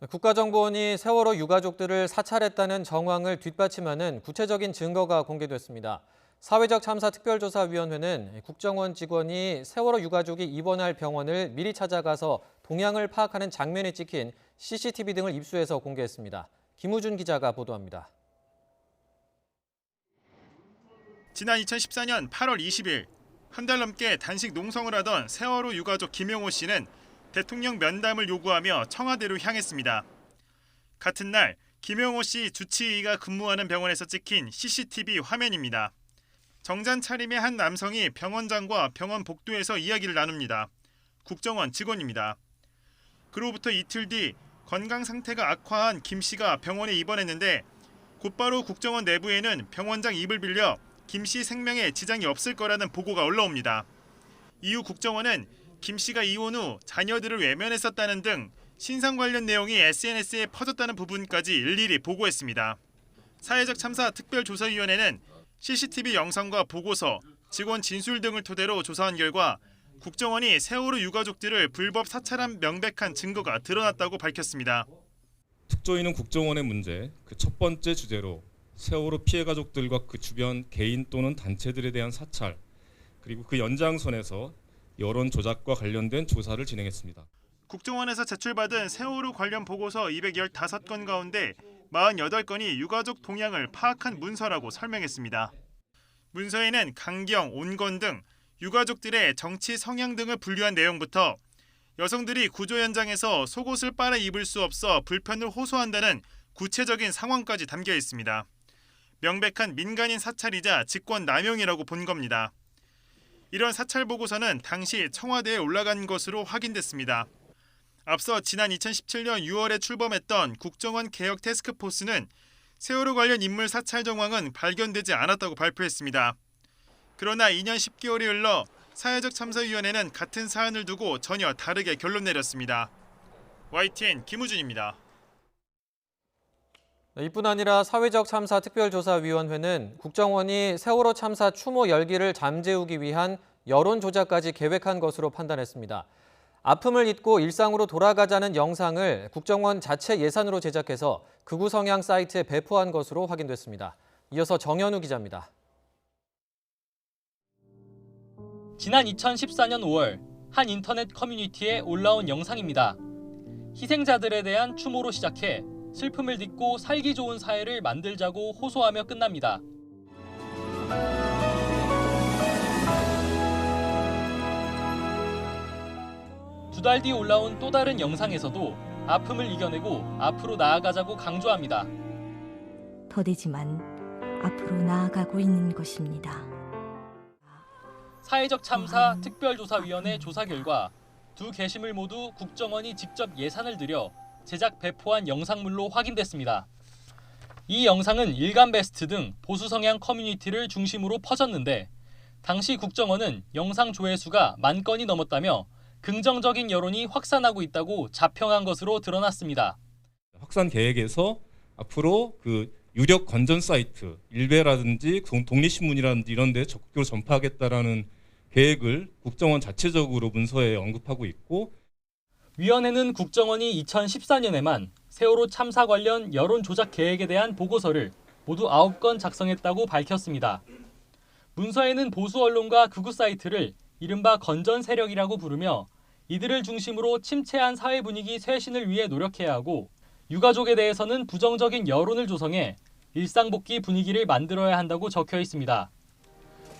국가정보원이 세월호 유가족들을 사찰했다는 정황을 뒷받침하는 구체적인 증거가 공개됐습니다. 사회적 참사 특별조사위원회는 국정원 직원이 세월호 유가족이 입원할 병원을 미리 찾아가서 동향을 파악하는 장면이 찍힌 CCTV 등을 입수해서 공개했습니다. 김우준 기자가 보도합니다. 지난 2014년 8월 20일 한 달 넘게 단식 농성을 하던 세월호 유가족 김영호 씨는 대통령 면담을 요구하며 청와대로 향했습니다. 같은 날 김영호 씨 주치의가 근무하는 병원에서 찍힌 CCTV 화면입니다. 정장 차림의 한 남성이 병원장과 병원 복도에서 이야기를 나눕니다. 국정원 직원입니다. 그로부터 이틀 뒤 건강 상태가 악화한 김 씨가 병원에 입원했는데 곧바로 국정원 내부에는 병원장 입을 빌려 김 씨 생명에 지장이 없을 거라는 보고가 올라옵니다. 이후 국정원은 김 씨가 이혼 후 자녀들을 외면했었다는 등 신상 관련 내용이 SNS에 퍼졌다는 부분까지 일일이 보고했습니다. 사회적 참사 특별조사위원회는 CCTV 영상과 보고서, 직원 진술 등을 토대로 조사한 결과 국정원이 세월호 유가족들을 불법 사찰한 명백한 증거가 드러났다고 밝혔습니다. 특조위는 국정원의 문제, 그 첫 번째 주제로 세월호 피해 가족들과 그 주변 개인 또는 단체들에 대한 사찰, 그리고 그 연장선에서 여론 조작과 관련된 조사를 진행했습니다. 국정원에서 제출받은 세월호 관련 보고서 215건 가운데 48건이 유가족 동향을 파악한 문서라고 설명했습니다. 문서에는 강경, 온건 등 유가족들의 정치 성향 등을 분류한 내용부터 여성들이 구조 현장에서 속옷을 빨아 입을 수 없어 불편을 호소한다는 구체적인 상황까지 담겨 있습니다. 명백한 민간인 사찰이자 직권 남용이라고 본 겁니다. 이런 사찰 보고서는 당시 청와대에 올라간 것으로 확인됐습니다. 앞서 지난 2017년 6월에 출범했던 국정원 개혁 태스크포스는 세월호 관련 인물 사찰 정황은 발견되지 않았다고 발표했습니다. 그러나 2년 10개월이 흘러 사회적 참사위원회는 같은 사안을 두고 전혀 다르게 결론 내렸습니다. YTN 김우준입니다. 이뿐 아니라 사회적 참사 특별조사위원회는 국정원이 세월호 참사 추모 열기를 잠재우기 위한 여론 조작까지 계획한 것으로 판단했습니다. 아픔을 잊고 일상으로 돌아가자는 영상을 국정원 자체 예산으로 제작해서 극우 성향 사이트에 배포한 것으로 확인됐습니다. 이어서 정현우 기자입니다. 지난 2014년 5월 한 인터넷 커뮤니티에 올라온 영상입니다. 희생자들에 대한 추모로 시작해 슬픔을 딛고 살기 좋은 사회를 만들자고 호소하며 끝납니다. 두 달 뒤 올라온 또 다른 영상에서도 아픔을 이겨내고 앞으로 나아가자고 강조합니다. 더디지만 앞으로 나아가고 있는 것입니다. 사회적 참사 특별조사위원회 조사 결과 두 게시물 모두 국정원이 직접 예산을 들여 제작 배포한 영상물로 확인됐습니다. 이 영상은 일간베스트 등 보수 성향 커뮤니티를 중심으로 퍼졌는데 당시 국정원은 영상 조회수가 10,000건이 넘었다며 긍정적인 여론이 확산하고 있다고 자평한 것으로 드러났습니다. 확산 계획에서 앞으로 그 유력 건전 사이트, 일베라든지 독립신문이라든지 이런 데 적극적으로 전파하겠다라는 계획을 국정원 자체적으로 문서에 언급하고 있고, 위원회는 국정원이 2014년에만 세월호 참사 관련 여론 조작 계획에 대한 보고서를 모두 9건 작성했다고 밝혔습니다. 문서에는 보수 언론과 극우 사이트를 이른바 건전 세력이라고 부르며 이들을 중심으로 침체한 사회 분위기 쇄신을 위해 노력해야 하고 유가족에 대해서는 부정적인 여론을 조성해 일상복귀 분위기를 만들어야 한다고 적혀 있습니다.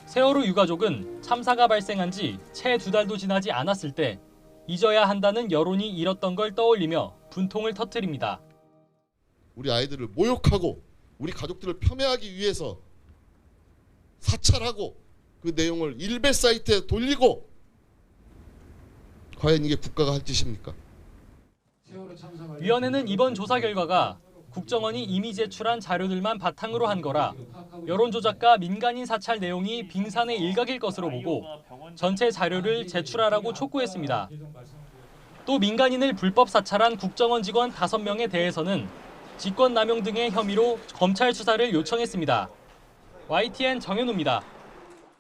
세월호 유가족은 참사가 발생한 지 채 2달도 지나지 않았을 때 잊어야 한다는 여론이 일었던 걸 떠올리며 분통을 터뜨립니다. 우리 아이들을 모욕하고 우리 가족들을 폄훼하기 위해서 사찰하고 그 내용을 일베 사이트에 돌리고, 과연 이게 국가가 할 짓입니까? 위원회는 이번 조사 결과가 국정원이 이미 제출한 자료들만 바탕으로 한 거라 여론 조작과 민간인 사찰 내용이 빙산의 일각일 것으로 보고 전체 자료를 제출하라고 촉구했습니다. 또 민간인을 불법 사찰한 국정원 직원 5명에 대해서는 직권남용 등의 혐의로 검찰 수사를 요청했습니다. YTN 정현우입니다.